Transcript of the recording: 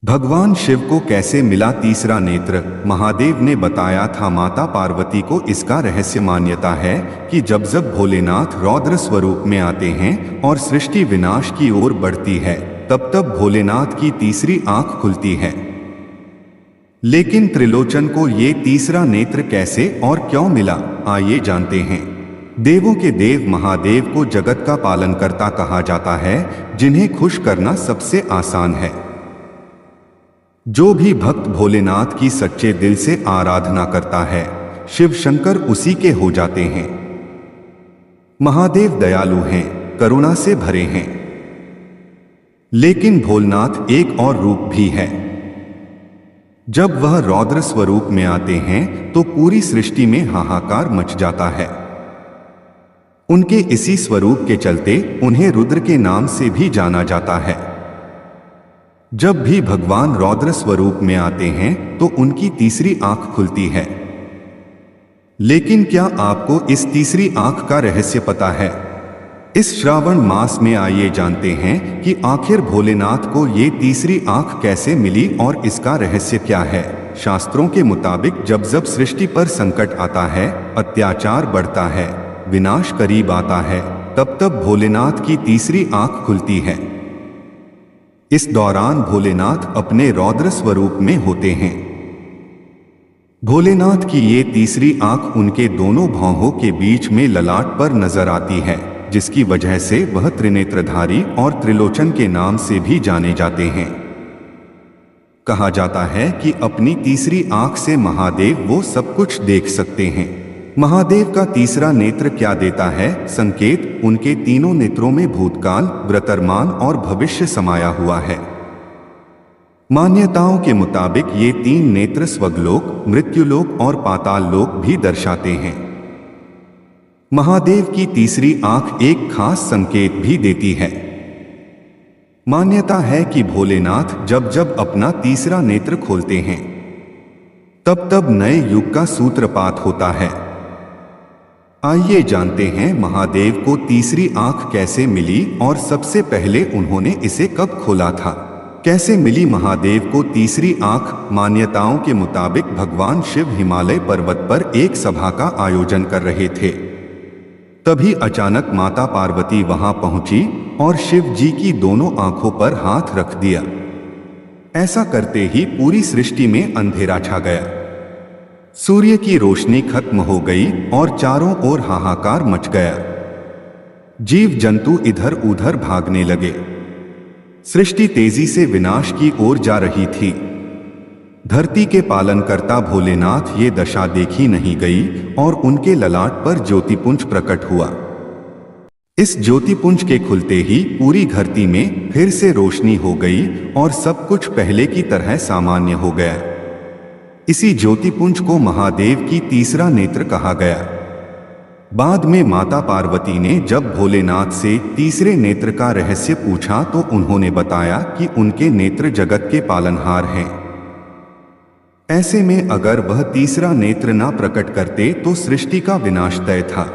भगवान शिव को कैसे मिला तीसरा नेत्र? महादेव ने बताया था माता पार्वती को इसका रहस्य। मान्यता है कि जब जब भोलेनाथ रौद्र स्वरूप में आते हैं और सृष्टि विनाश की ओर बढ़ती है, तब तब भोलेनाथ की तीसरी आंख खुलती है। लेकिन त्रिलोचन को ये तीसरा नेत्र कैसे और क्यों मिला, आइए जानते हैं। देवों के देव महादेव को जगत का पालनकर्ता कहा जाता है, जिन्हें खुश करना सबसे आसान है। जो भी भक्त भोलेनाथ की सच्चे दिल से आराधना करता है, शिव शंकर उसी के हो जाते हैं। महादेव दयालु हैं, करुणा से भरे हैं। लेकिन भोलेनाथ एक और रूप भी है। जब वह रौद्र स्वरूप में आते हैं तो पूरी सृष्टि में हाहाकार मच जाता है। उनके इसी स्वरूप के चलते उन्हें रुद्र के नाम से भी जाना जाता है। जब भी भगवान रौद्र स्वरूप में आते हैं तो उनकी तीसरी आंख खुलती है। लेकिन क्या आपको इस तीसरी आंख का रहस्य पता है? इस श्रावण मास में आइए जानते हैं कि आखिर भोलेनाथ को ये तीसरी आंख कैसे मिली और इसका रहस्य क्या है। शास्त्रों के मुताबिक जब जब सृष्टि पर संकट आता है, अत्याचार बढ़ता है, विनाश करीब आता है, तब तब भोलेनाथ की तीसरी आंख खुलती है। इस दौरान भोलेनाथ अपने रौद्र स्वरूप में होते हैं। भोलेनाथ की ये तीसरी आंख उनके दोनों भौहों के बीच में ललाट पर नजर आती है, जिसकी वजह से वह त्रिनेत्रधारी और त्रिलोचन के नाम से भी जाने जाते हैं। कहा जाता है कि अपनी तीसरी आंख से महादेव वो सब कुछ देख सकते हैं। महादेव का तीसरा नेत्र क्या देता है संकेत? उनके तीनों नेत्रों में भूतकाल, वर्तमान और भविष्य समाया हुआ है। मान्यताओं के मुताबिक ये तीन नेत्र स्वर्गलोक, मृत्युलोक और पाताल लोक भी दर्शाते हैं। महादेव की तीसरी आंख एक खास संकेत भी देती है। मान्यता है कि भोलेनाथ जब जब अपना तीसरा नेत्र खोलते हैं, तब तब नए युग का सूत्रपात होता है। आइए जानते हैं महादेव को तीसरी आंख कैसे मिली और सबसे पहले उन्होंने इसे कब खोला था। कैसे मिली महादेव को तीसरी आंख? मान्यताओं के मुताबिक भगवान शिव हिमालय पर्वत पर एक सभा का आयोजन कर रहे थे। तभी अचानक माता पार्वती वहां पहुंची और शिव जी की दोनों आंखों पर हाथ रख दिया। ऐसा करते ही पूरी सृष्टि में अंधेरा छा गया। सूर्य की रोशनी खत्म हो गई और चारों ओर हाहाकार मच गया। जीव जंतु इधर उधर भागने लगे। सृष्टि तेजी से विनाश की ओर जा रही थी। धरती के पालनकर्ता भोलेनाथ ये दशा देखी नहीं गई और उनके ललाट पर ज्योतिपुंज प्रकट हुआ। इस ज्योतिपुंज के खुलते ही पूरी धरती में फिर से रोशनी हो गई और सब कुछ पहले की तरह सामान्य हो गया। इसी ज्योतिपुंज को महादेव की तीसरा नेत्र कहा गया। बाद में माता पार्वती ने जब भोलेनाथ से तीसरे नेत्र का रहस्य पूछा तो उन्होंने बताया कि उनके नेत्र जगत के पालनहार हैं। ऐसे में अगर वह तीसरा नेत्र ना प्रकट करते तो सृष्टि का विनाश तय था।